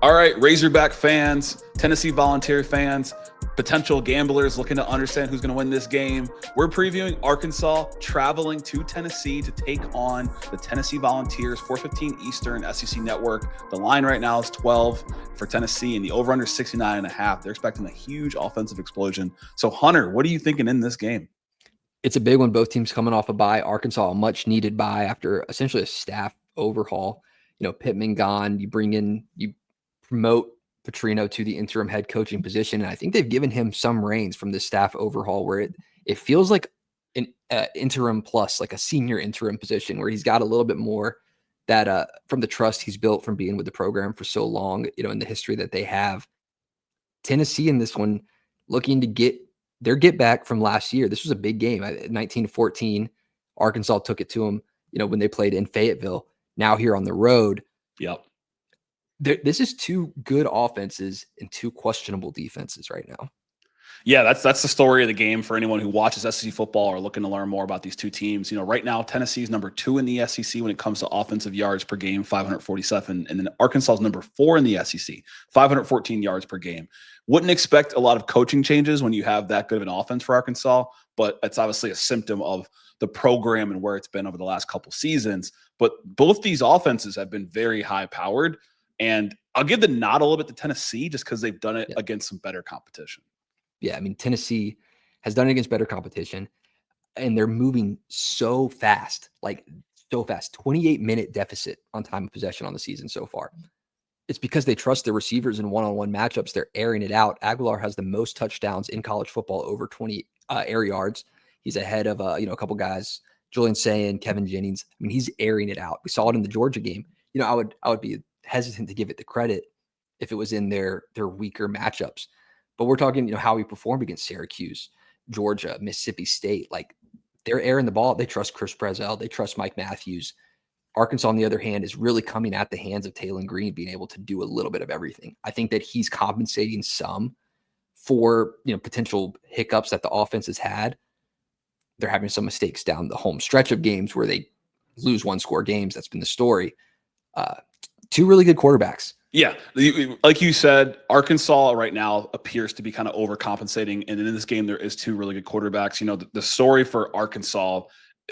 All right, Razorback fans, Tennessee Volunteer fans, potential gamblers looking to understand who's going to win this game. We're previewing Arkansas traveling to Tennessee to take on the Tennessee Volunteers, 4:15 Eastern, SEC Network. The line right now is 12 for Tennessee, and the over-under 69.5. They're expecting a huge offensive explosion. So, Hunter, what are you thinking in this game? It's a big one. Both teams coming off a bye. Arkansas, a much-needed bye after essentially a staff overhaul. Pittman gone. You promote Petrino to the interim head coaching position. And I think they've given him some reins from this staff overhaul where it feels like an interim plus, like a senior interim position where he's got a little bit more that from the trust he's built from being with the program for so long, in the history that they have. Tennessee in this one looking to get their get back from last year. This was a big game, 19-14. Arkansas took it to them, when they played in Fayetteville. Now here on the road. Yep. This is two good offenses and two questionable defenses right now. Yeah, that's the story of the game for anyone who watches SEC football or looking to learn more about these two teams. Right now, Tennessee's number 2 in the SEC when it comes to offensive yards per game, 547. And then Arkansas's number 4 in the SEC, 514 yards per game. Wouldn't expect a lot of coaching changes when you have that good of an offense for Arkansas, but it's obviously a symptom of the program and where it's been over the last couple seasons. But both these offenses have been very high-powered. And I'll give the nod a little bit to Tennessee just because they've done it against some better competition. Yeah, Tennessee has done it against better competition, and they're moving so fast, 28-minute deficit on time of possession on the season so far. It's because they trust their receivers in one-on-one matchups. They're airing it out. Aguilar has the most touchdowns in college football, over 20 air yards. He's ahead of a couple guys, Julian Sayin, Kevin Jennings. He's airing it out. We saw it in the Georgia game. I would be hesitant to give it the credit if it was in their weaker matchups. But we're talking, how he performed against Syracuse, Georgia, Mississippi State. They're airing the ball. They trust Chris Brazzell. They trust Mike Matthews. Arkansas, on the other hand, is really coming at the hands of Taylor Green, being able to do a little bit of everything. I think that he's compensating some for, potential hiccups that the offense has had. They're having some mistakes down the home stretch of games where they lose one-score games. That's been the story. Two really good quarterbacks. Yeah, like you said, Arkansas right now appears to be kind of overcompensating. And in this game, there is two really good quarterbacks. The story for Arkansas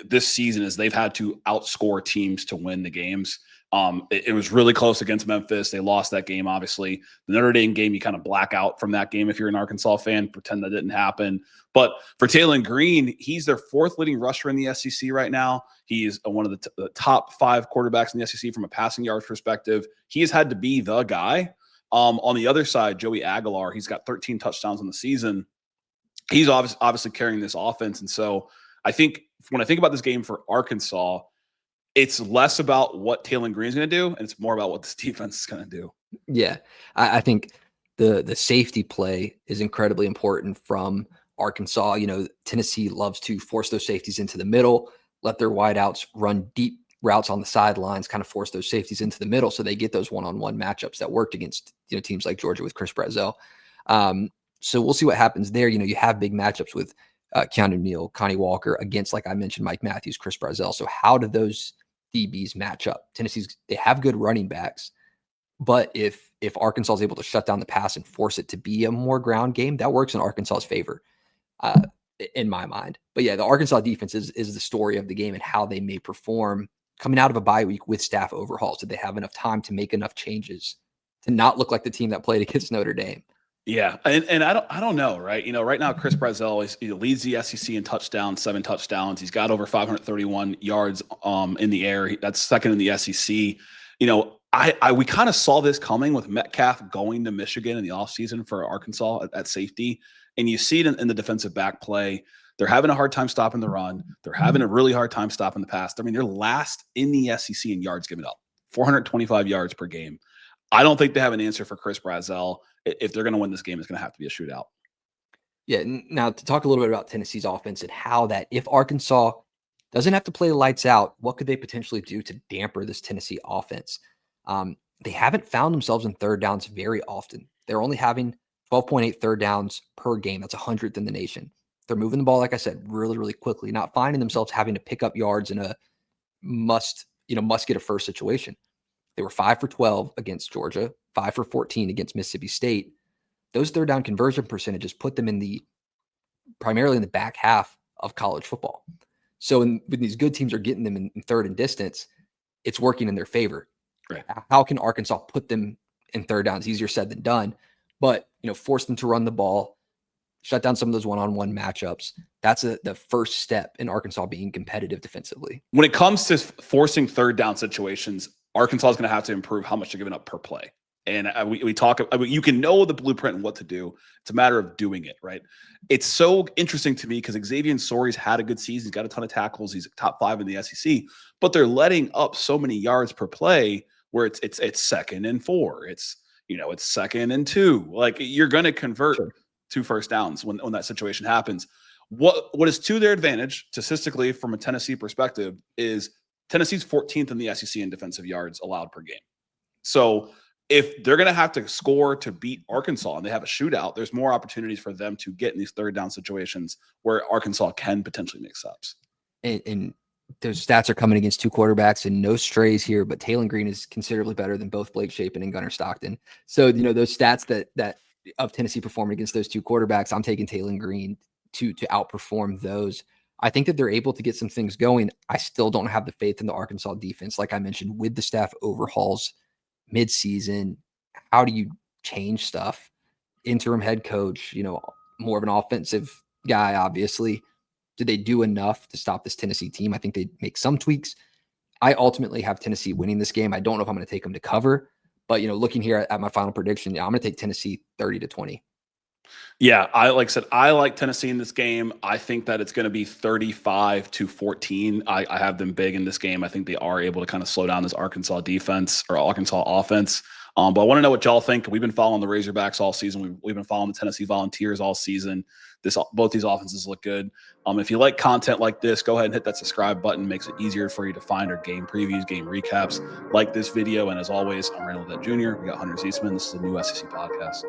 this season is they've had to outscore teams to win the games. It was really close against Memphis. They lost that game, obviously. The Notre Dame game, you kind of black out from that game if you're an Arkansas fan, pretend that didn't happen. But for Taylor Green, he's their 4th leading rusher in the SEC right now. He is one of the top 5 quarterbacks in the SEC from a passing yards perspective. He has had to be the guy. On the other side, Joey Aguilar, he's got 13 touchdowns on the season. He's obviously carrying this offense. And so I think when I think about this game for Arkansas, it's less about what Taylor Green is going to do, and it's more about what this defense is going to do. Yeah, I think the safety play is incredibly important from Arkansas. Tennessee loves to force those safeties into the middle, let their wideouts run deep routes on the sidelines, kind of force those safeties into the middle so they get those one-on-one matchups that worked against teams like Georgia with Chris Brazzell. So we'll see what happens there. You have big matchups with Keanu Neal, Connie Walker against, like I mentioned, Mike Matthews, Chris Brazzell. So how do those DBs match up? They have good running backs, but if Arkansas is able to shut down the pass and force it to be a more ground game, that works in Arkansas's favor, in my mind. But yeah, the Arkansas defense is the story of the game and how they may perform coming out of a bye week with staff overhauls. Did they have enough time to make enough changes to not look like the team that played against Notre Dame? Yeah, and I don't know, right? Right now Chris Brazzell leads the SEC in touchdowns, 7 touchdowns. He's got over 531 yards in the air. That's second in the SEC. We kind of saw this coming with Metcalf going to Michigan in the offseason for Arkansas at safety, and you see it in the defensive back play. They're having a hard time stopping the run. They're having a really hard time stopping the pass. They're last in the SEC in yards given up, 425 yards per game. I don't think they have an answer for Chris Brazzell. If they're going to win this game, it's going to have to be a shootout. Yeah. Now, to talk a little bit about Tennessee's offense and how that, if Arkansas doesn't have to play lights out, what could they potentially do to damper this Tennessee offense? They haven't found themselves in third downs very often. They're only having 12.8 third downs per game. That's 100th in the nation. They're moving the ball, like I said, really, really quickly, not finding themselves having to pick up yards in a must get a first situation. They were 5 for 12 against Georgia, 5 for 14 against Mississippi State. Those third down conversion percentages put them primarily in the back half of college football. So when these good teams are getting them in third and distance, it's working in their favor. Right. How can Arkansas put them in third downs? Easier said than done, but force them to run the ball, shut down some of those one-on-one matchups. That's the first step in Arkansas being competitive defensively. When it comes to forcing third down situations, Arkansas is going to have to improve how much they're giving up per play. And we talk, you can know the blueprint and what to do. It's a matter of doing it, right? It's so interesting to me because Xavier Sori's had a good season. He's got a ton of tackles. He's top 5 in the SEC, but they're letting up so many yards per play where it's 2nd and 4. It's 2nd and 2. Like, you're going to convert 2 first downs when that situation happens. What is to their advantage statistically from a Tennessee perspective is Tennessee's 14th in the SEC in defensive yards allowed per game. So if they're going to have to score to beat Arkansas and they have a shootout, there's more opportunities for them to get in these third down situations where Arkansas can potentially make stops. And those stats are coming against 2 quarterbacks, and no strays here, but Taylor Green is considerably better than both Blake Shapen and Gunnar Stockton. So, those stats that of Tennessee performing against those 2 quarterbacks, I'm taking Taylor Green to outperform those. I think that they're able to get some things going. I still don't have the faith in the Arkansas defense. Like I mentioned, with the staff overhauls midseason, how do you change stuff? Interim head coach, more of an offensive guy, obviously. Did they do enough to stop this Tennessee team? I think they make some tweaks. I ultimately have Tennessee winning this game. I don't know if I'm going to take them to cover, but looking here at my final prediction, I'm going to take Tennessee 30-20. Yeah, I like Tennessee in this game. I think that it's going to be 35-14. I have them big in this game. I think they are able to kind of slow down this Arkansas defense or Arkansas offense. But I want to know what y'all think. We've been following the Razorbacks all season. We've been following the Tennessee Volunteers all season. Both these offenses look good. If you like content like this, go ahead and hit that subscribe button. Makes it easier for you to find our game previews, game recaps. Like this video, and as always, I'm Randall Dett Jr. We got Hunter Ziesman. This is the new SEC podcast.